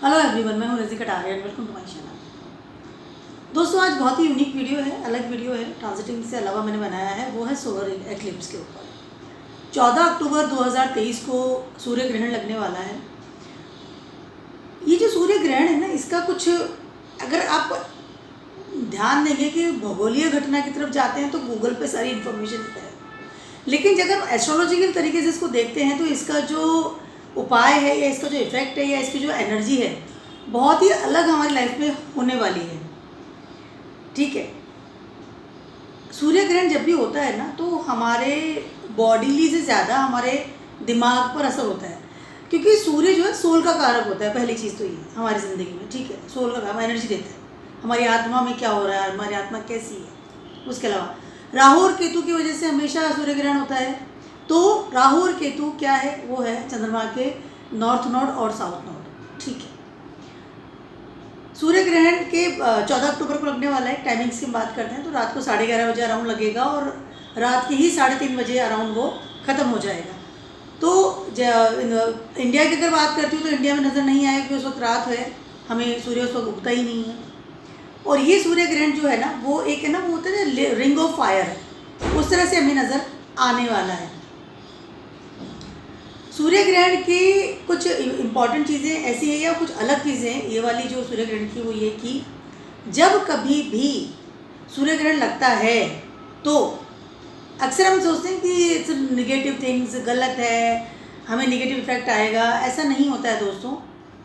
Hello everyone, मैं हूँ Razi Kataria and welcome to my channel. दोस्तों, आज बहुत ही यूनिक वीडियो है, अलग वीडियो है। ट्रांजिटिंग से अलावा मैंने बनाया है, वो है सोलर एक्लिप्स के ऊपर। 14 अक्टूबर 2023 को सूर्य ग्रहण लगने वाला है। ये जो सूर्य ग्रहण है ना, इसका कुछ अगर आप ध्यान देंगे कि भूगोलीय घटना की तरफ जाते हैं तो गूगल पे सारी इन्फॉर्मेशन है, लेकिन जब हम एस्ट्रोलॉजिकल तरीके से इसको देखते हैं तो इसका जो उपाय है या इसका जो इफेक्ट है या इसकी जो एनर्जी है, बहुत ही अलग हमारी लाइफ में होने वाली है। ठीक है, सूर्य ग्रहण जब भी होता है ना, तो हमारे बॉडीली से ज़्यादा हमारे दिमाग पर असर होता है, क्योंकि सूर्य जो है सोल का कारक होता है। पहली चीज़ तो ये हमारी ज़िंदगी में, ठीक है, सोल का काम एनर्जी देता है। हमारी आत्मा में क्या हो रहा है, हमारी आत्मा कैसी है। उसके अलावा राहु और केतु की वजह से हमेशा सूर्य ग्रहण होता है। तो राहु और केतु क्या है, वो है चंद्रमा के नॉर्थ नोड और साउथ नोड। ठीक है, सूर्य ग्रहण के 14 अक्टूबर को लगने वाला है। टाइमिंग्स की बात करते हैं तो रात को 11:30 बजे अराउंड लगेगा और रात के ही 3:30 बजे अराउंड वो ख़त्म हो जाएगा। तो इंडिया की अगर बात करती हूँ तो इंडिया में नज़र नहीं आएगा कि उस वक्त रात है, हमें सूर्य उस वक्त उगता ही नहीं है। और ये सूर्य ग्रहण जो है ना, वो एक है ना, वो होता है ना रिंग ऑफ फायर, उस तरह से हमें नज़र आने वाला है। सूर्य ग्रहण की कुछ इम्पॉर्टेंट चीज़ें ऐसी है या कुछ अलग चीज़ें ये वाली जो सूर्य ग्रहण की, वो ये कि जब कभी भी सूर्य ग्रहण लगता है तो अक्सर हम सोचते हैं कि इट्स निगेटिव थिंग्स, गलत है, हमें निगेटिव इफेक्ट आएगा। ऐसा नहीं होता है दोस्तों।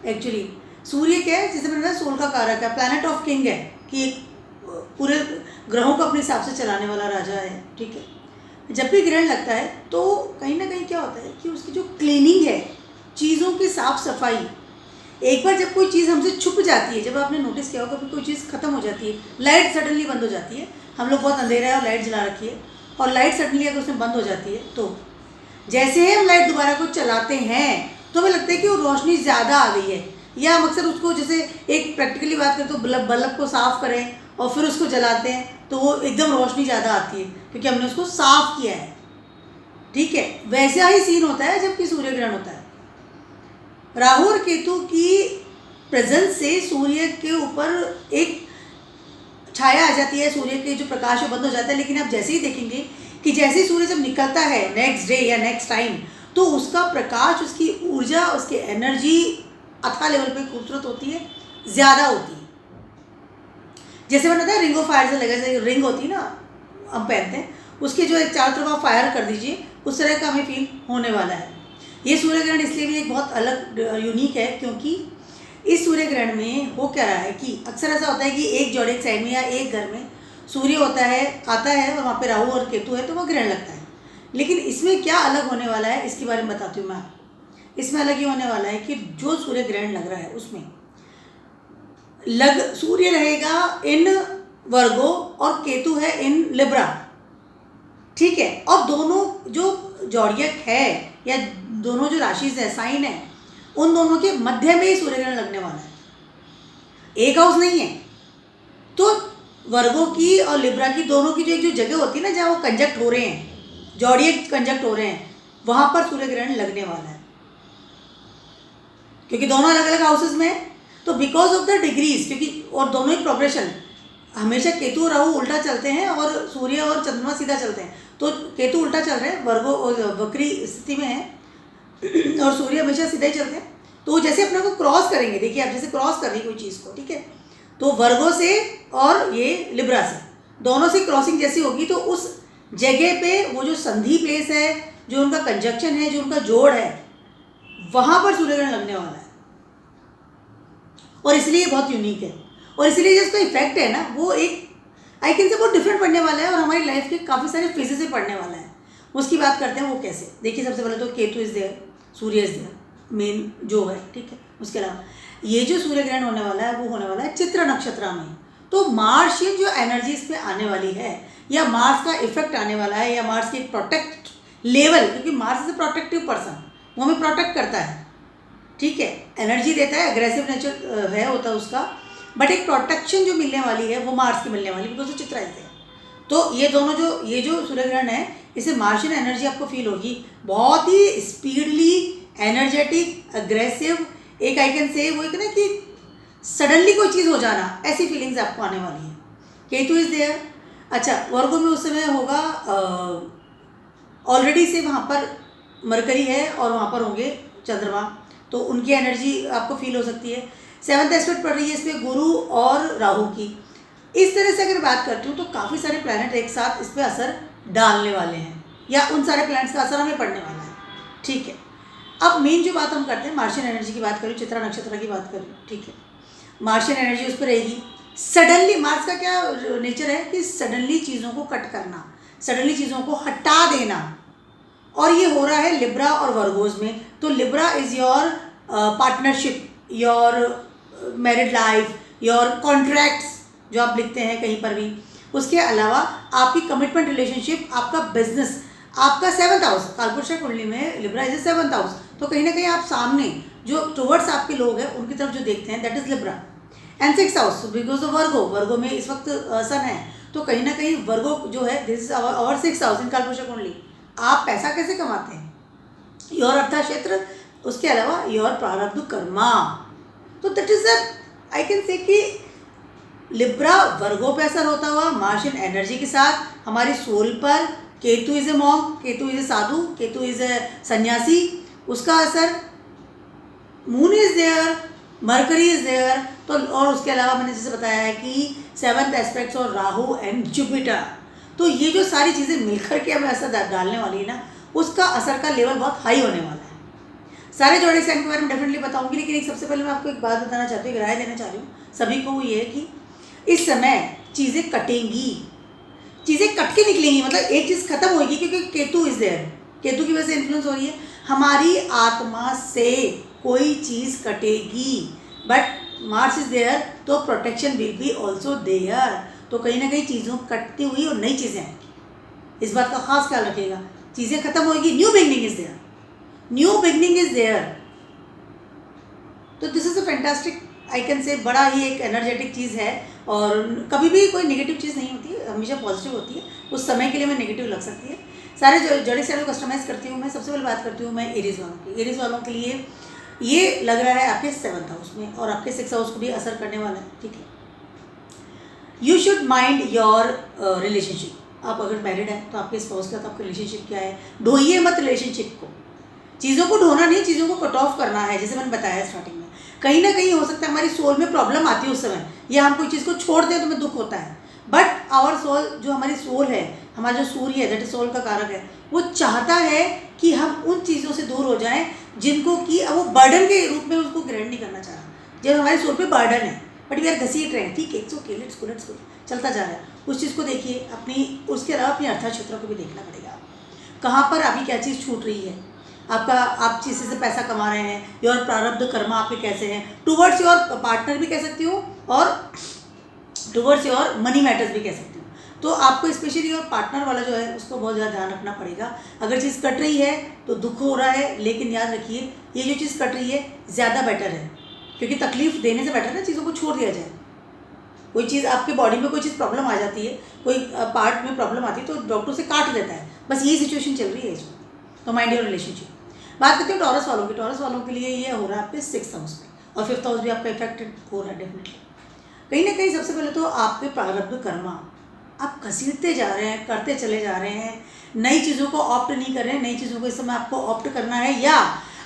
एक्चुअली सूर्य क्या है, जैसे मैंने बताया, सोल का कारक है, प्लैनेट ऑफ किंग है, कि पूरे ग्रहों को अपने हिसाब से चलाने वाला राजा है। ठीक है, जब भी ग्रहण लगता है तो कहीं ना कहीं क्या होता है कि उसकी जो क्लीनिंग है, चीज़ों की साफ सफाई, एक बार जब कोई चीज़ हमसे छुप जाती है, जब आपने नोटिस किया होगा कभी कोई चीज़ खत्म हो जाती है, लाइट सडनली बंद हो जाती है, हम लोग बहुत अंधेरा है और लाइट जला रखी है, और लाइट सडनली अगर उसमें बंद हो जाती है तो जैसे ही हम लाइट दोबारा को चलाते हैं तो हमें लगता है कि वो रोशनी ज़्यादा आ गई है। या हम अक्सर उसको, जैसे एक प्रैक्टिकली बात करें तो बल्ब को साफ़ करें और फिर उसको जलाते हैं तो वो एकदम रोशनी ज़्यादा आती है, क्योंकि हमने उसको साफ़ किया है। ठीक है, वैसा ही सीन होता है जबकि सूर्य ग्रहण होता है। राहु और केतु की प्रेजेंस से सूर्य के ऊपर एक छाया आ जाती है, सूर्य के जो प्रकाश वो बंद हो जाता है। लेकिन आप जैसे ही देखेंगे कि जैसे ही सूर्य जब निकलता है नेक्स्ट डे या नेक्स्ट टाइम, तो उसका प्रकाश, उसकी ऊर्जा, उसकी एनर्जी अथाह लेवल पे खूबसूरत होती है, ज़्यादा होती है। जैसे मैंने बताया रिंग ऑफ फायर से लगा, रिंग होती है ना हम पहनते हैं, उसके जो एक चारों तरफ आप फायर कर दीजिए, उस तरह का हमें फील होने वाला है। ये सूर्य ग्रहण इसलिए भी एक बहुत अलग यूनिक है, क्योंकि इस सूर्य ग्रहण में हो क्या रहा है कि अक्सर ऐसा होता है कि एक जोड़े साइड में या एक घर में सूर्य होता है, आता है, और वहाँ पे राहु और केतु है, तो वह ग्रहण लगता है। लेकिन इसमें क्या अलग होने वाला है, इसके बारे में बताती हूँ मैं आपको। इसमें अलग ये होने वाला है कि जो सूर्य ग्रहण लग रहा है उसमें सूर्य रहेगा इन वर्गो और केतु है इन लिब्रा। ठीक है, और दोनों जो जॉडियक है या दोनों जो राशि है, साइन है, उन दोनों के मध्य में ही सूर्य ग्रहण लगने वाला है, एक हाउस नहीं है। तो वर्गो की और लिब्रा की दोनों की जो एक जो जगह होती है ना, जहाँ वो कंजक्ट हो रहे हैं, जॉडियक कंजक्ट हो रहे हैं, वहाँ पर सूर्य ग्रहण लगने वाला है, क्योंकि दोनों अलग अलग हाउसेज में है। तो बिकॉज ऑफ द डिग्रीज, क्योंकि और दोनों ही प्रोग्रेशन, हमेशा केतु और राहु उल्टा चलते हैं और सूर्य और चंद्रमा सीधा चलते हैं। तो केतु उल्टा चल रहे हैं, वर्गो वक्री स्थिति में है, और सूर्य हमेशा सीधा ही चलते हैं। तो जैसे अपने को क्रॉस करेंगे, देखिए आप जैसे क्रॉस कर रही कोई चीज़ को, ठीक है, तो वर्गो से और ये लिब्रा से, दोनों से क्रॉसिंग जैसी होगी, तो उस जगह पे वो जो संधि प्लेस है, जो उनका कंजक्शन है, जो उनका जोड़ है, वहाँ पर सूर्य ग्रहण लगने वाला है। और इसलिए बहुत यूनिक है, और इसलिए जिसका इफेक्ट है ना, वो एक आई कैन से बहुत डिफरेंट पड़ने वाला है, और हमारी लाइफ के काफ़ी सारे फेजेस से पड़ने वाला है। उसकी बात करते हैं वो कैसे। देखिए, सबसे पहले तो Ketu is there, Surya is there, main जो है, ठीक है। उसके अलावा ये जो सूर्य ग्रहण होने वाला है वो होने वाला है चित्र नक्षत्र में। तो मार्शियन जो एनर्जी इस पर आने वाली है, या मार्स का इफेक्ट आने वाला है, या मार्स की प्रोटेक्ट लेवल, क्योंकि Mars is a protective person, वो हमें प्रोटेक्ट करता है, ठीक है, एनर्जी देता है, अग्रेसिव नेचर है होता है उसका, बट एक प्रोटेक्शन जो मिलने वाली है वो मार्स की मिलने वाली, बिकॉज वो चित्राइज है। तो ये दोनों जो ये जो सूर्य ग्रहण है, इससे मार्शियन एनर्जी आपको फील होगी, बहुत ही स्पीडली, एनर्जेटिक, अग्रेसिव, एक आई कैन से वो एक ना कि सडनली कोई चीज़ हो जाना, ऐसी फीलिंग्स आपको आने वाली है। Ketu is there. अच्छा, वर्गो में उस समय होगा ऑलरेडी से वहाँ पर मरकरी है और वहाँ पर होंगे चंद्रमा, तो उनकी एनर्जी आपको फील हो सकती है। 7th एस्पेक्ट पड़ रही है इसमें गुरु और राहु की। इस तरह से अगर बात करती हूँ तो काफ़ी सारे प्लैनेट एक साथ इस पर असर डालने वाले हैं, या उन सारे प्लैनेट्स का असर हमें पड़ने वाला है। ठीक है, अब मेन जो बात हम करते हैं मार्शियन एनर्जी की बात करूँ, चित्रा नक्षत्र की बात करूँ, ठीक है, मार्शियन एनर्जी उस पर रहेगी। सडनली मार्स का क्या नेचर है कि सडनली चीज़ों को कट करना, सडनली चीज़ों को हटा देना, और ये हो रहा है लिब्रा और वर्गोज में। तो Libra is your partnership, your married life, your contracts जो आप लिखते हैं कहीं पर भी। उसके अलावा आपकी कमिटमेंट रिलेशनशिप, आपका बिजनेस, आपका 7th हाउस, कालपुरुष कुंडली में लिब्रा इज 7th हाउस, तो कहीं ना कहीं आप सामने जो टुवर्ड्स आपके लोग हैं उनकी तरफ जो देखते हैं that is Libra. And 6th house because of Virgo, Virgo में इस वक्त सन है, तो कहीं ना कहीं वर्गो जो है this is our 6th house in कालपुरुष कुंडली। आप पैसा कैसे कमाते हैं, योर अर्था क्षेत्र, उसके अलावा योर प्रारब्ध कर्मा। तो दैट इज आई कैन से कि लिब्रा वर्गो पे असर होता हुआ मार्शियन एनर्जी के साथ हमारी सोल पर Ketu is a monk, Ketu is a sadhu, Ketu is a sanyasi, उसका असर। Moon is there, Mercury is there, तो और उसके अलावा मैंने जैसे बताया है कि 7th एस्पेक्ट्स और राहु एंड जुपिटर, तो ये जो सारी चीज़ें मिलकर के हमें असर डालने वाली है ना, उसका असर का लेवल बहुत हाई होने वाला है। सारे जोड़े साइन के बारे में डेफिनेटली बताऊंगी, लेकिन एक सबसे पहले मैं आपको एक बात बताना चाहती हूँ, एक राय देना चाह रही हूँ सभी को, वो ये है कि इस समय चीज़ें कटेंगी, चीज़ें कट के निकलेंगी, मतलब एक चीज़ खत्म होगी क्योंकि केतु इज देयर, केतु की वजह से इन्फ्लुएंस हो रही है। हमारी आत्मा से कोई चीज़ कटेगी, बट मार्स इज देयर, तो protection will be also there, तो कहीं ना कहीं चीज़ों कटती हुई और नई चीज़ें आएंगी, इस बात का खास ख्याल रखिएगा। चीज़ें खत्म होगी, new beginning is there, new beginning is there. तो this is a fantastic I can say, बड़ा ही एक एनर्जेटिक चीज़ है, और कभी भी कोई नेगेटिव चीज़ नहीं होती है, हमेशा पॉजिटिव होती है। उस समय के लिए मैं नेगेटिव लग सकती है। सारे जड़े से कस्टमाइज़ करती हूँ मैं। सबसे पहले बात करती हूँ मैं एरीज वालों की। एरीज वालों के लिए ये लग रहा है आपके 7th हाउस में, और आपके 6th हाउस को भी असर करने वाला है, ठीक है। You should mind your relationship. आप अगर मैरिड है तो आपके स्पाउस का तो आपका रिलेशनशिप क्या है, ढोइए मत रिलेशनशिप को, चीज़ों को ढोना नहीं, चीज़ों को कट ऑफ करना है, जैसे मैंने बताया स्टार्टिंग में। कहीं ना कहीं हो सकता है हमारी सोल में प्रॉब्लम आती है उस समय, या हम कोई चीज़ को छोड़ते हैं तो हमें दुख होता है, बट आवर सोल, जो हमारी सोल है, हमारा जो सूर्य है दैट इज सोल का कारक है, वो चाहता है कि हम उन चीज़ों से दूर हो जाएं जिनको कि वो बर्डन के रूप में उसको ग्रहण नहीं करना चाह रहा। जब हमारी सोल पे बर्डन है बट वी आर घसीट रहे हैं, ठीक है, इट्स ओके, लेट्स गो चलता जा रहा है, उस चीज़ को देखिए अपनी। उसके अलावा अपनी अर्था क्षेत्रों को भी देखना पड़ेगा, कहाँ पर अभी क्या चीज़ छूट रही है आपका, आप चीज़ से पैसा कमा रहे हैं, योर प्रारब्ध कर्मा आपके कैसे हैं, टुवर्ड्स योर पार्टनर भी कह सकती हूँ, और टुवर्ड्स योर मनी मैटर्स भी कह सकती हूँ। तो आपको स्पेशली योर पार्टनर वाला जो है उसको बहुत ज़्यादा ध्यान रखना पड़ेगा। अगर चीज़ कट रही है तो दुख हो रहा है, लेकिन याद रखिए ये जो चीज़ कट रही है ज़्यादा बेटर है, क्योंकि तकलीफ देने से बेटर है चीज़ों को छोड़ दिया जाए। कोई चीज़ आपके बॉडी में कोई चीज़ प्रॉब्लम आ जाती है, कोई पार्ट में प्रॉब्लम आती है, तो डॉक्टर से काट देता है, बस यही सिचुएशन चल रही है इसमें। तो माइंड योर रिलेशनशिप। बात करते हैं टॉरस वालों की। टॉरस वालों के लिए ये हो रहा है आपके 6th हाउस में, और 5th हाउस भी आपका इफेक्टेड हो रहा है डेफिनेटली। कहीं ना कहीं सबसे पहले तो आपके प्रारब्ध कर्मा आप घसीटते जा रहे हैं, करते चले जा रहे हैं, नई चीज़ों को ऑप्ट नहीं कर रहे हैं। नई चीज़ों को इस समय आपको ऑप्ट करना है, या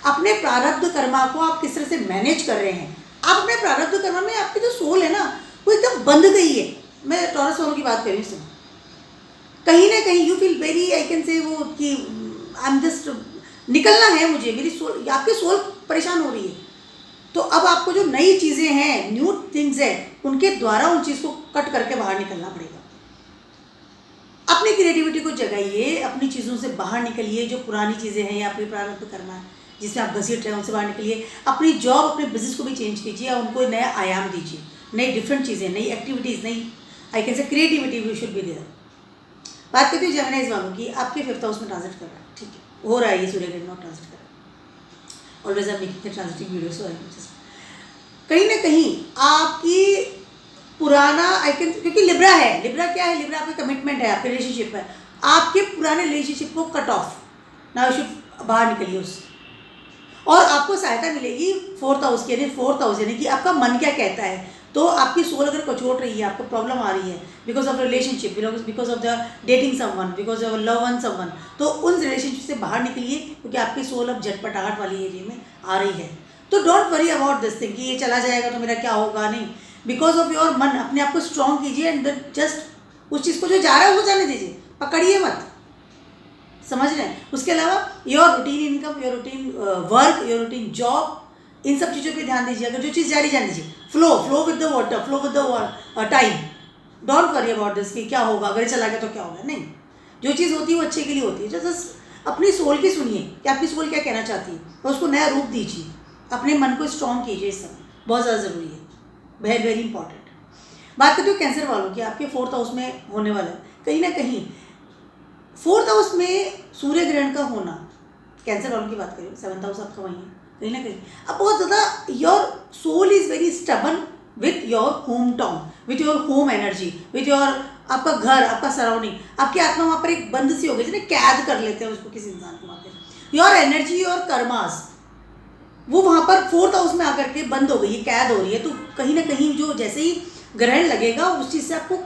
अपने प्रारब्ध कर्मा को आप किस तरह से मैनेज कर रहे हैं। आप अपने प्रारब्ध कर्मा में आपकी जो सोल है ना वो एकदम बंध गई है। मैं टॉरस वालों की बात कर रही हूँ। कहीं ना कहीं you feel very I can से वो कि आई एम जस्ट निकलना है मुझे, मेरी सोल, आपकी सोल परेशान हो रही है। तो अब आपको जो नई चीज़ें हैं, न्यू थिंग्स है, उनके द्वारा उन चीज़ को कट करके बाहर निकलना पड़ेगा। अपनी क्रिएटिविटी को जगाइए, अपनी चीज़ों से बाहर निकलिए। जो पुरानी चीज़ें हैं या अपनी प्रारब्ध कर्मा है जिसमें आप घसीट रहे हैं उनसे बाहर निकलिए। अपनी जॉब, अपने बिजनेस को भी चेंज कीजिए, या उनको नया आयाम दीजिए, नई डिफरेंट चीज़ें, नई एक्टिविटीज़, नई I can say creativity we should be there. बात करती हूँ जेमिनीज वालों की। आपके 5th हाउस में ट्रांजिट कर रहा है, ठीक है, हो रहा है ये सूर्य ग्रहण नॉट ट्रांजिट कर रहा है। Always I am making the transiting video, so कहीं ना कहीं आपकी पुराना आई कैन, क्योंकि लिब्रा है, लिब्रा क्या है, लिब्रा आपका कमिटमेंट है, आपके रिलेशनशिप है। आपके पुराने रिलेशनशिप को cut off, now you should बाहर निकलिए उससे। और आपको सहायता मिलेगी फोर्थ हाउस की, यानी फोर्थ हाउस यानी कि आपका मन क्या कहता है। तो आपकी सोल अगर कचोट रही है, आपको प्रॉब्लम आ रही है because of relationship, because of the dating someone, because of love one someone, तो उन रिलेशनशिप से बाहर निकलिए, क्योंकि आपकी सोल अब झटपटाहट वाली एरिया में आ रही है। तो don't worry about this thing कि ये चला जाएगा तो मेरा क्या होगा, नहीं। बिकॉज ऑफ योर मन अपने आप को स्ट्रॉन्ग कीजिए एंड जस्ट उस चीज़ को जो जा रहा है वो जाने दीजिए, पकड़िए मत, समझ रहे हैं। उसके अलावा your routine income, your routine work, your routine job, इन सब चीज़ों पे ध्यान दीजिए। अगर जो चीज़ जा रही जान दीजिए, flow with the water, flow with the time. Don't worry about this कि क्या होगा, अगर चला गया तो क्या होगा, नहीं। जो चीज़ होती है वो अच्छे के लिए होती है। जस्ट अपनी सोल की सुनिए कि आपकी सोल क्या कहना चाहती है और उसको नया रूप दीजिए, अपने मन को स्ट्रॉन्ग कीजिए। इस समय बहुत ज़्यादा ज़रूरी है, वेरी वेरी इंपॉर्टेंट। बात करते हो कैंसर वालों की, आपके फोर्थ हाउस में होने वाला है। कहीं ना कहीं फोर्थ हाउस में सूर्य ग्रहण का होना, कैंसर वालों की बात करें, सेवंथ हाउस आपका वहीं है। कहीं ना कहीं अब बहुत ज़्यादा your soul is very stubborn with your home town, with your home energy, with your आपका घर, आपका सराउंडिंग। आपकी आत्मा वहाँ पर एक बंद सी हो गई, जिन्हें कैद कर लेते हैं उसको, किसी इंसान को वहाँ पर। योर एनर्जी, योर कर्मास, वो वहाँ पर फोर्थ हाउस में आकर के बंद हो गई है, कैद हो रही है। तो कहीं ना कहीं जो जैसे ही ग्रहण लगेगा उस चीज़ से आपको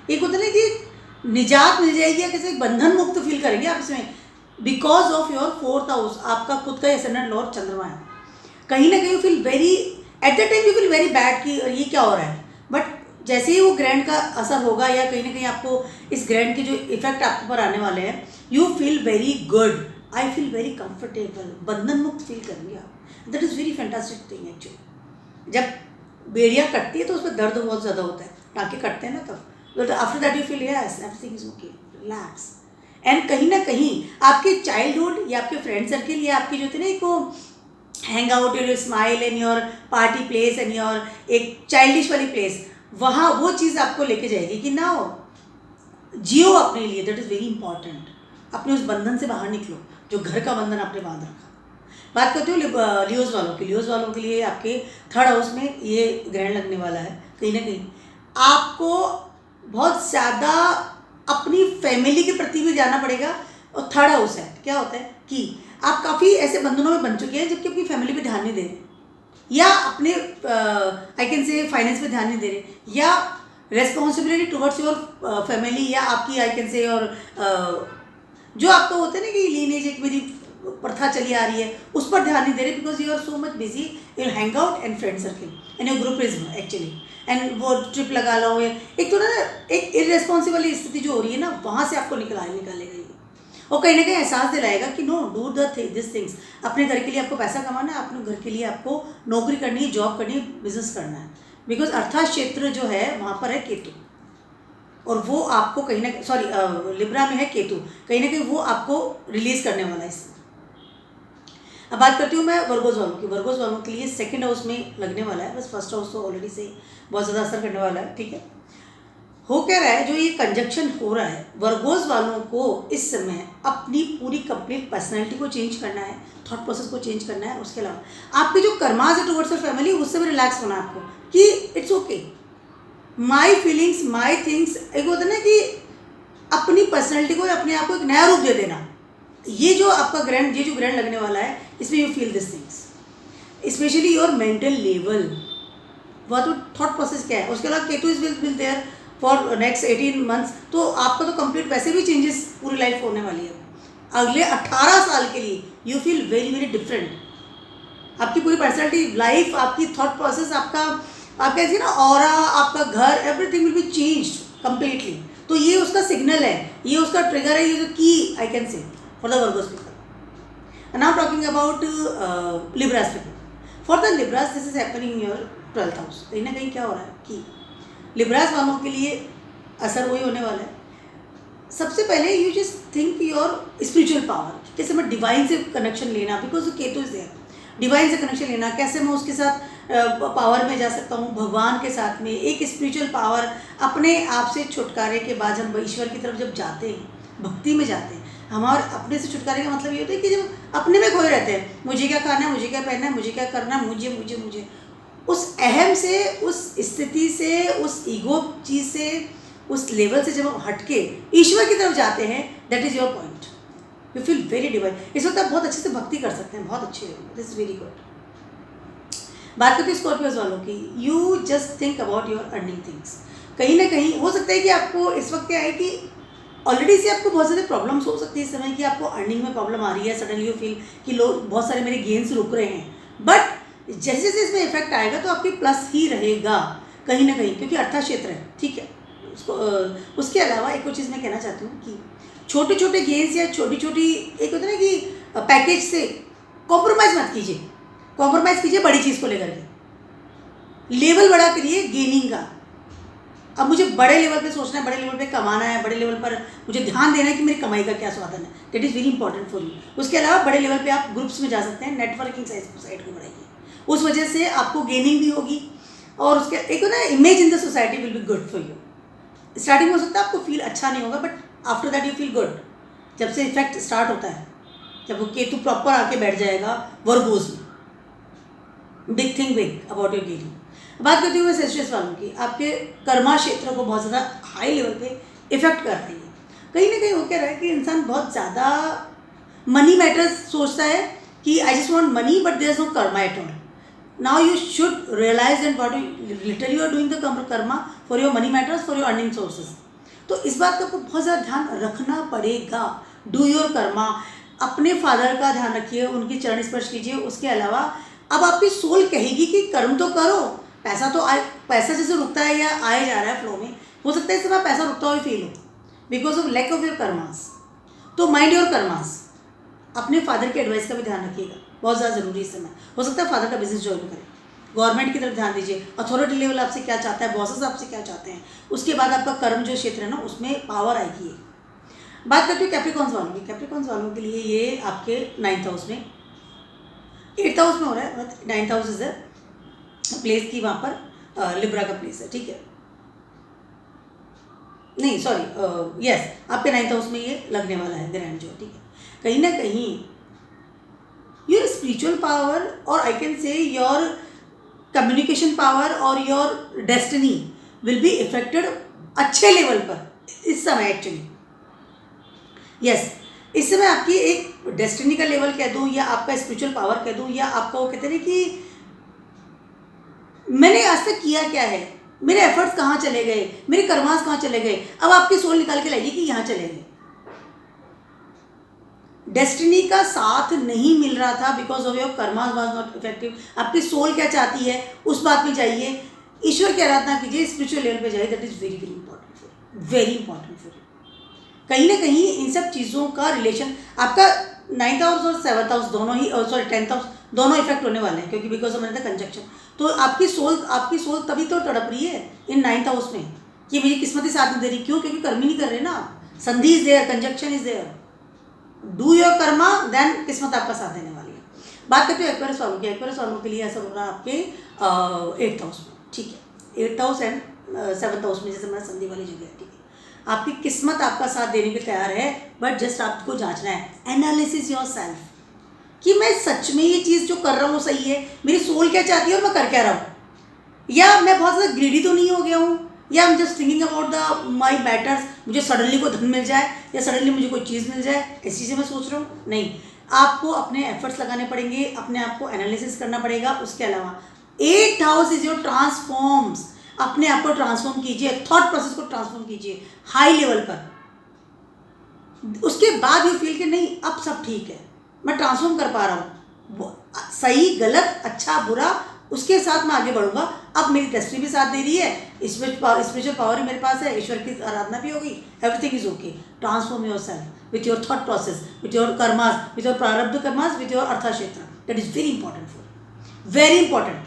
एक होता है कि निजात मिल जाएगी, या किसी बंधन मुक्त फील करेंगे आप इसमें, because of your fourth house. आपका खुद का एसेंडेंट लॉर्ड चंद्रमा है। कहीं ना कहीं you feel very, at the time you feel very bad कि ये क्या हो रहा है, बट जैसे ही वो ग्रहण का असर होगा, या कहीं ना कहीं आपको इस ग्रहण के जो इफेक्ट आपके ऊपर आने वाले हैं, you feel very good, I feel very comfortable, बंधन मुक्त फील करेंगे आप। That is very fantastic thing actually. जब बेड़ियाँ कटती है तो उसमें दर्द बहुत ज़्यादा होता है, टाँके कटते हैं ना, तब after that you feel yes everything is okay, relax. And कहीं ना कहीं आपके चाइल्डहुड या आपके फ्रेंड सर्किल या आपकी जो थी ना, एक वो hang out, your smile and your party place and your एक चाइल्डिश वाली प्लेस, वहाँ वो चीज़ आपको लेके जाएगी कि ना जियो अपने लिए। That is very important. अपने उस बंधन से बाहर निकलो जो घर का बंधन आपने बांध रखा। बात करते हो लियोज वालों की। लियोज वालों के लिए आपके थर्ड हाउस में ये ग्रहण लगने वाला है। कहीं ना कहीं आपको बहुत ज़्यादा अपनी फैमिली के प्रति भी जाना पड़ेगा। और थर्ड हाउस है, क्या होता है कि आप काफ़ी ऐसे बंधनों में बन चुके हैं जबकि अपनी फैमिली पे ध्यान नहीं दे रहे, या अपने आई कैन से फाइनेंस पे ध्यान नहीं दे रहे, या रेस्पॉन्सिबिलिटी टुवर्ड्स योर फैमिली, या आपकी आई कैन से और जो आपका होता है ना कि लीनेज एक मेरी प्रथा चली आ रही है, उस पर ध्यान नहीं दे रहे, because you are so much busy in hang out and friend circle and your groupism actually. And वो ट्रिप लगा लो, एक तो ना एक इररेस्पॉन्सिबल स्थिति जो हो रही है ना, वहाँ से आपको निकालेगा ये। और कहीं ना कहीं एहसास दिलाएगा कि नो, डू दिस थिंग्स। अपने घर के लिए आपको पैसा कमाना है, अपने घर के लिए आपको नौकरी करनी है, जॉब करनी है, बिजनेस करना है। बिकॉज अर्थात क्षेत्र जो है वहाँ पर है केतु, और वो आपको कहीं ना सॉरी लिब्रा में है केतु, कहीं ना कहीं वो आपको रिलीज करने वाला है इसमें। अब बात करती हूँ मैं वर्गोज वालों की। वर्गोज वालों के लिए सेकंड हाउस में लगने वाला है, बस फर्स्ट हाउस तो ऑलरेडी से बहुत ज़्यादा असर करने वाला है। ठीक है, हो क्या रहा है, जो ये कंजक्शन हो रहा है, वर्गोज वालों को इस समय अपनी पूरी कंप्लीट पर्सनैलिटी को चेंज करना है, थॉट प्रोसेस को चेंज करना है। उसके अलावा आपके जो कर्मास है टुवर्ड्स योर फैमिली, उससे भी रिलैक्स होना है आपको कि it's okay, my feelings, my things. एक होता है ना कि अपनी पर्सनैलिटी को, अपने आप को एक नया रूप दे देना। ये जो आपका ग्रहण, ये जो ग्रहण लगने वाला है, इसमें you feel this things, specially your mental level. वह तो थॉट प्रोसेस क्या है। उसके अलावा Ketu is will there for next 18 months, तो आपका तो कंप्लीट वैसे भी चेंजेस पूरी लाइफ होने वाली है। अगले 18 साल के लिए you feel very very different. आपकी पूरी पर्सनैलिटी, लाइफ, आपकी थॉट प्रोसेस, आप कैसे ना ऑरा, आपका घर, everything will be changed completely. तो ये उसका सिग्नल है, ये उसका ट्रिगर है, ये जो की आई कैन से for the Virgo's people. Now talking about Libras people. For the Libras, this is happening in your 12th house. कहीं ना कहीं क्या हो रहा है कि Libras वालों के लिए असर वही होने वाला है। सबसे पहले you just think your spiritual power, कैसे मैं डिवाइन से कनेक्शन लेना, because Ketu is there, divine से कनेक्शन लेना, कैसे मैं उसके साथ पावर में जा सकता हूँ, भगवान के साथ में एक स्पिरिचुअल पावर। अपने आप से छुटकारे के बाद जब ईश्वर की तरफ जब जाते हैं, भक्ति में जाते हैं, हमारे अपने से छुटकारे का मतलब ये होता है कि जब अपने में खोए रहते हैं, मुझे क्या खाना है, मुझे क्या पहनना है, मुझे क्या करना है, मुझे मुझे मुझे, उस अहम से, उस स्थिति से, उस ईगो चीज़ से, उस लेवल से जब हम हटके ईश्वर की तरफ जाते हैं, that is your point. You feel very divine. इस वक्त आप बहुत अच्छे से भक्ति कर सकते हैं, बहुत अच्छे, दिस इज वेरी गुड। बात करते हैं स्कॉर्पियोज वालों की। You just think about your earning things. कहीं ना कहीं हो सकता है कि आपको इस वक्त क्या है कि ऑलरेडी से आपको बहुत सारे प्रॉब्लम्स हो सकती है इस समय कि आपको अर्निंग में प्रॉब्लम आ रही है, सडनली यू फील कि लोग बहुत सारे मेरे गेन्स रुक रहे हैं, बट जैसे जैसे इसमें इफेक्ट आएगा तो आपके प्लस ही रहेगा कहीं ना कहीं, क्योंकि अर्था क्षेत्र है, ठीक है। उसके अलावा एक और चीज़ मैं कहना चाहती हूँ कि छोटे छोटे गेन्स या छोटी छोटी एक होता है ना कि पैकेज से कॉम्प्रोमाइज़ मत कीजिए, कॉम्प्रोमाइज़ कीजिए बड़ी चीज़ को लेकर के, लेवल बड़ा करिए गेनिंग का। अब मुझे बड़े लेवल पे सोचना है, बड़े लेवल पे कमाना है, बड़े लेवल पर मुझे ध्यान देना है कि मेरी कमाई का क्या साधन है, that is very important for you. उसके अलावा बड़े लेवल पे आप ग्रुप्स में जा सकते हैं, नेटवर्किंग साइड को बढ़ाइए, उस वजह से आपको गेनिंग भी होगी और उसके एक ना image in the society will be good for you. Starting में हो सकता है आपको फील अच्छा नहीं होगा, but after that you feel good. जब से इफेक्ट स्टार्ट होता है, जब वो केतु प्रॉपर आके बैठ जाएगा वर्गोज में, big thing big about your gaining. बात करती हूँ मैं सेजिटेरियस वालों की, आपके कर्मा क्षेत्र को बहुत ज़्यादा हाई लेवल पे इफेक्ट कर रही है। कहीं ना कहीं हो क्या रहा है कि इंसान बहुत ज़्यादा मनी मैटर्स सोचता है कि I just want money, but there is no karma at all. Now you should realise and what you literally are doing the karma for your money matters, for your earning sources. तो इस बात का आपको बहुत ज़्यादा ध्यान रखना पड़ेगा। डू योर कर्मा, अपने फादर का ध्यान रखिए, उनकी चरण स्पर्श कीजिए। उसके अलावा अब आपकी सोल कहेगी कि कर्म तो करो, पैसा तो आए, पैसा जैसे रुकता है या आए जा रहा है फ्लो में, हो सकता है इस समय पैसा रुकता हुआ फील हो because of lack of your karmas. So mind your karmas, अपने फादर की एडवाइस का भी ध्यान रखिएगा, बहुत ज़्यादा ज़रूरी इस समय। हो सकता है फादर का बिजनेस ज्वाइन करें, गवर्नमेंट की तरफ ध्यान दीजिए, अथॉरिटी लेवल आपसे क्या चाहता है, बॉसेस आपसे क्या चाहते हैं। उसके बाद आपका कर्म जो क्षेत्र है ना उसमें पावर आएगी। बात करते हैं कैप्रिकॉर्न्स वालों की। कैप्रिकॉर्न्स वालों के लिए ये आपके 9th हाउस में, 8th हाउस में हो रहा है, 9th house is a place की, वहाँ पर लिब्रा का प्लेस है, ठीक है, नहीं सॉरी यस, आपके 9th हाउस में ये लगने वाला है ग्रहण जो, ठीक है। कहीं ना कहीं योर स्पिरिचुअल पावर और I can say your communication power और your destiny will be affected अच्छे लेवल पर इस समय एक्चुअली। यस, इस समय आपकी एक डेस्टिनी का लेवल कह दूँ या आपका स्पिरिचुअल पावर कह दूँ या आपका वो कहते हैं कि मैंने आज तक किया क्या है, मेरे एफर्ट्स कहाँ चले गए, मेरे कर्मास कहाँ चले गए, अब आपकी सोल निकाल के लाइए कि यहाँ चले गए। डेस्टिनी का साथ नहीं मिल रहा था because of your karmas was not effective. आपकी सोल क्या चाहती है उस बात में जाइए, ईश्वर की आराधना कीजिए, स्पिरिचुअल लेवल पे जाइए, that is very very important for you, very important for you. कहीं ना कहीं इन सब चीज़ों का रिलेशन आपका 9th हाउस और 7th हाउस दोनों ही, सॉरी 10th हाउस दोनों इफेक्ट होने वाले हैं, क्योंकि बिकॉज ऑफ मैंने कंजक्शन। तो आपकी सोल तभी तो तड़प रही है इन 9th हाउस में कि मेरी किस्मत ही साथ नहीं दे रही। क्यों? क्योंकि कर्म ही नहीं कर रहे ना आप, sandhi is there, conjunction is there. Do your karma, then किस्मत आपका साथ देने वाली है। बात करते हैं एक्वेरियस वालों की। एक्वेरियस वालों के लिए ऐसा हो रहा है आपके 8th हाउस में, ठीक है, 8th house and 7th house में, जैसे मेरा संधि वाली जगह है, ठीक है। आपकी किस्मत आपका साथ देने के तैयार है, बट जस्ट आपको जांचना है, एनालिसिस योर सेल्फ, कि मैं सच में ये चीज़ जो कर रहा हूँ सही है, मेरी सोल क्या चाहती है और मैं कर क्या रहा हूँ, या मैं बहुत ज़्यादा ग्रीडी तो नहीं हो गया हूँ, या I am just thinking about the my matters, मुझे सडनली कोई धन मिल जाए या सडनली मुझे कोई चीज़ मिल जाए, ऐसी चीज़ें मैं सोच रहा हूँ। नहीं, आपको अपने एफर्ट्स लगाने पड़ेंगे, अपने आप को एनालिसिस करना पड़ेगा। उसके अलावा 8th house is your transforms, अपने आप को ट्रांसफॉर्म कीजिए, थॉट प्रोसेस को ट्रांसफॉर्म कीजिए हाई लेवल पर। उसके बाद यू फील कि नहीं अब सब ठीक है, मैं ट्रांसफॉर्म कर पा रहा हूँ, सही गलत अच्छा बुरा उसके साथ मैं आगे बढ़ूंगा। अब मेरी डेस्टिनी भी साथ दे रही है, स्पिरिचुअल पावर ही मेरे पास है, ईश्वर की आराधना भी होगी, everything is okay. Transform your self with your thought process, with your karmas, with your प्रारब्ध कर्मास, विथ योर अर्था क्षेत्र। That is very important for, very important,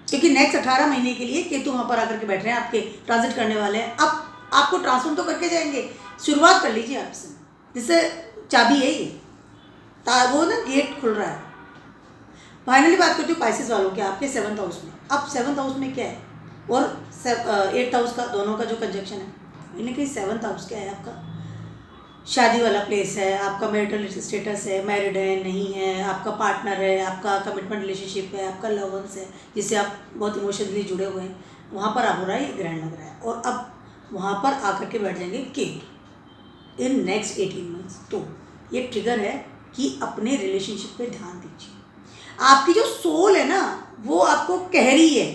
क्योंकि नेक्स्ट 18 महीने के लिए केतु वहाँ पर आकर के बैठ रहे हैं, आपके ट्रांजिट करने वाले हैं। अब आपको ट्रांसफॉर्म तो करके जाएंगे, शुरुआत कर लीजिए आपसे, जिससे चाबी है ये, वो ना गेट खुल रहा है। फाइनली बात करती हूँ पाइसेस वालों की, आपके 7th हाउस में। अब 7th हाउस में क्या है और 8th हाउस का दोनों का जो कंजक्शन है, यानी कि 7th हाउस क्या है आपका शादी वाला प्लेस है, आपका मैरिटल स्टेटस है, मैरिड है नहीं है, आपका पार्टनर है, आपका कमिटमेंट रिलेशनशिप है, आपका लव वंस है जिससे आप बहुत इमोशनली जुड़े हुए हैं, वहाँ पर आप हो रहा है ये ग्रहण लग रहा है। और अब वहाँ पर आकर के बैठ जाएंगे केतु इन नेक्स्ट 18 मंथ्स। तो ये ट्रिगर है कि अपने रिलेशनशिप पे ध्यान दीजिए। आपकी जो सोल है ना वो आपको कह रही है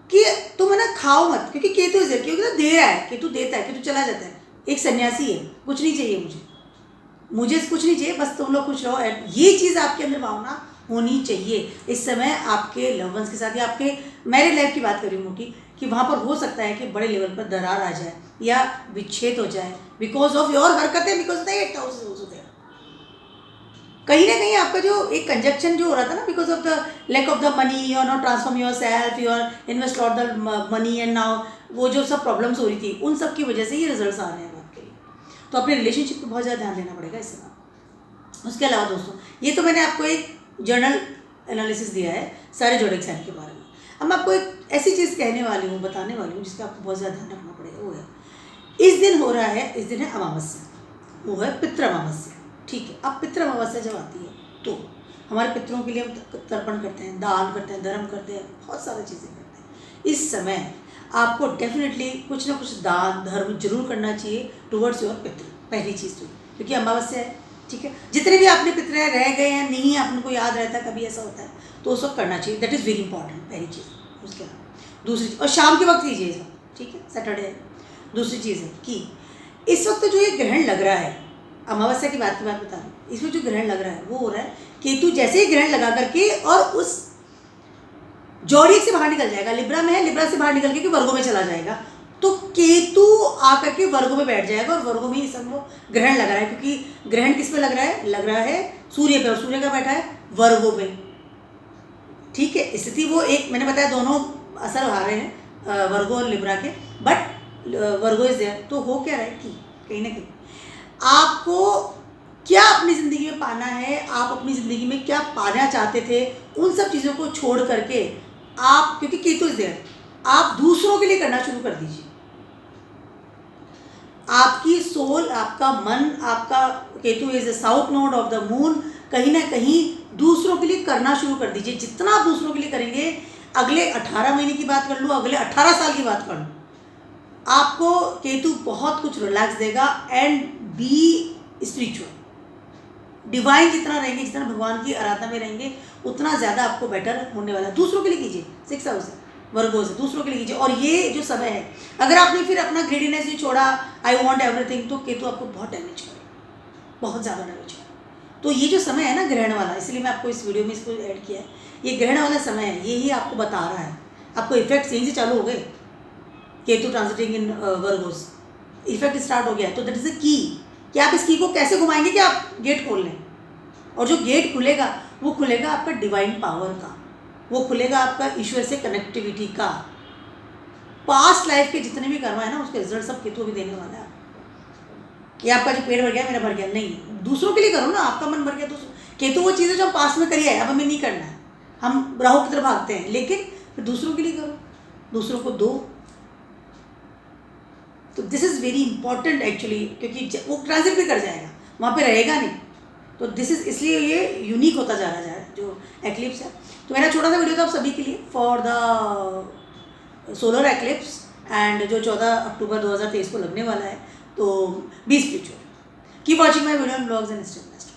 कि तुम है ना खाओ मत, क्योंकि केतु इज क्योंकि ना दे रहा है, केतु देता है, केतु चला जाता है, एक सन्यासी है, कुछ नहीं चाहिए मुझे कुछ नहीं चाहिए, बस तुम लोग खुश रहो। ये चीज़ आपके अंदर भावना होनी चाहिए इस समय आपके लव वंस के साथ, या आपके मैरिड लाइफ की बात कर रही हूँ मोटी, कि वहाँ पर हो सकता है कि बड़े लेवल पर दरार आ जाए या विच्छेद हो जाए बिकॉज ऑफ योर हरकतें, because of the 8th house is also there. कहीं ना कहीं आपका जो एक कंजक्शन जो हो रहा था ना, because of the lack of the money, you are not transform your self, you are invest lot the money and now, वो जो सब प्रॉब्लम्स हो रही थी उन सब की वजह से ये रिजल्ट्स आ रहे हैं आपके लिए। तो अपने रिलेशनशिप पर बहुत ज़्यादा ध्यान देना पड़ेगा इस समय। उसके अलावा दोस्तों, ये तो मैंने आपको एक जर्नल एनालिसिस दिया है सारे जोडिक साइन के बारे में। अब मैं आपको एक ऐसी चीज़ कहने वाली हूँ, बताने वाली हूँ, जिसका आपको बहुत ज़्यादा ध्यान रखना पड़ेगा। वो है इस दिन हो रहा है, इस दिन है अमावस्या, वो है पितृ अमावस्या। ठीक है, अब पितृ अमावस्या जब आती है तो हमारे पितरों के लिए हम तर्पण करते हैं, दान करते हैं, धर्म करते हैं, बहुत सारी चीज़ें करते हैं। इस समय आपको डेफिनेटली कुछ ना कुछ दान धर्म जरूर करना चाहिए टुवर्ड्स योर पितृ, पहली चीज़ तो, क्योंकि अमावस्या है। ठीक है, जितने भी आपने पितृ रह गए हैं, नहीं आपने को याद रहता है, कभी ऐसा होता है तो उस वक्त करना चाहिए, दैट इज़ वेरी इंपॉर्टेंट, पहली चीज़। उसके अलावा दूसरी चीज़, और शाम के वक्त कीजिए सब, ठीक है, सैटरडे है। दूसरी चीज़ है कि इस वक्त जो ये ग्रहण लग रहा है, अमावस्या की बात बता रहा हूँ, इसमें जो ग्रहण लग रहा है वो हो रहा है केतु जैसे ही ग्रहण लगा करके और उस जोडिएक से बाहर निकल जाएगा, लिब्रा में है, लिब्रा से बाहर निकल के वर्गो में चला जाएगा, तो केतु आकर के वर्गो में बैठ जाएगा और वर्गो में ही सब वो ग्रहण लग रहा है, क्योंकि ग्रहण किस पे लग रहा है सूर्य पे, और सूर्य का बैठा है वर्गो में। ठीक है, स्थिति वो एक मैंने बताया दोनों असर आ रहे हैं वर्गो और लिब्रा के, बट वर्गो इज देयर। तो हो क्या रहा है कि कहीं ना कहीं आपको क्या अपनी ज़िंदगी में पाना है, आप अपनी ज़िंदगी में क्या पाना चाहते थे, उन सब चीज़ों को छोड़ करके आप, क्योंकि केतु इज देयर, आप दूसरों के लिए करना शुरू कर दीजिए। आपकी सोल, आपका मन, आपका Ketu is the south node of the moon, कहीं ना कहीं दूसरों के लिए करना शुरू कर दीजिए। जितना आप दूसरों के लिए करेंगे, अगले 18 महीने की बात कर लो, अगले 18 साल की बात कर लो, आपको केतु बहुत कुछ रिलैक्स देगा। एंड बी स्पिरिचुअल, डिवाइन जितना रहेंगे, जितना भगवान की आराधना में रहेंगे, उतना ज़्यादा आपको बेटर होने वाला है। दूसरों के लिए कीजिए, 6 हाउस है वर्गो से, दूसरों के लिए कीजिए। और ये जो समय है, अगर आपने फिर अपना ग्रीडीनेस ही छोड़ा, आई वॉन्ट एवरीथिंग, तो केतु आपको बहुत डैमेज करेगा, बहुत ज़्यादा डैमेज करेगा। तो ये जो समय है ना ग्रहण वाला, इसलिए मैं आपको इस वीडियो में इसको ऐड किया है, ये ग्रहण वाला समय है, यही आपको बता रहा है। आपको इफेक्ट यहीं से चालू हो गए, केतु ट्रांजिटिंग इन वर्गोस, इफेक्ट स्टार्ट हो गया है। तो दैट इज़ द की, कि आप इस की को कैसे घुमाएंगे कि आप गेट खोल लें, और जो गेट खुलेगा वो खुलेगा आपका डिवाइन पावर का, वो खुलेगा आपका ईश्वर से कनेक्टिविटी का। पास्ट लाइफ के जितने भी कर्म है ना, उसके रिजल्ट सब केतु भी देने वाला है। कि आपका जो पेट भर गया मेरा भर गया, नहीं, दूसरों के लिए करो ना, आपका मन भर गया तो केतु वो चीज़ें जो हम पास्ट में करी है, अब हमें नहीं करना है, हम राहु की तरफ भागते हैं, लेकिन फिर दूसरों के लिए करो, दूसरों को दो। तो this is very important actually, क्योंकि वो ट्रांजिट भी कर जाएगा, वहाँ पे रहेगा नहीं। तो दिस इज़, इसलिए ये यूनिक होता जा रहा है जो एक्लिप्स है। तो मेरा छोटा सा वीडियो था आप सभी के लिए for the solar eclipse, and जो 14 अक्टूबर 2023 को लगने वाला है। तो B spiritual, keep watching my video and blogs and stay blessed.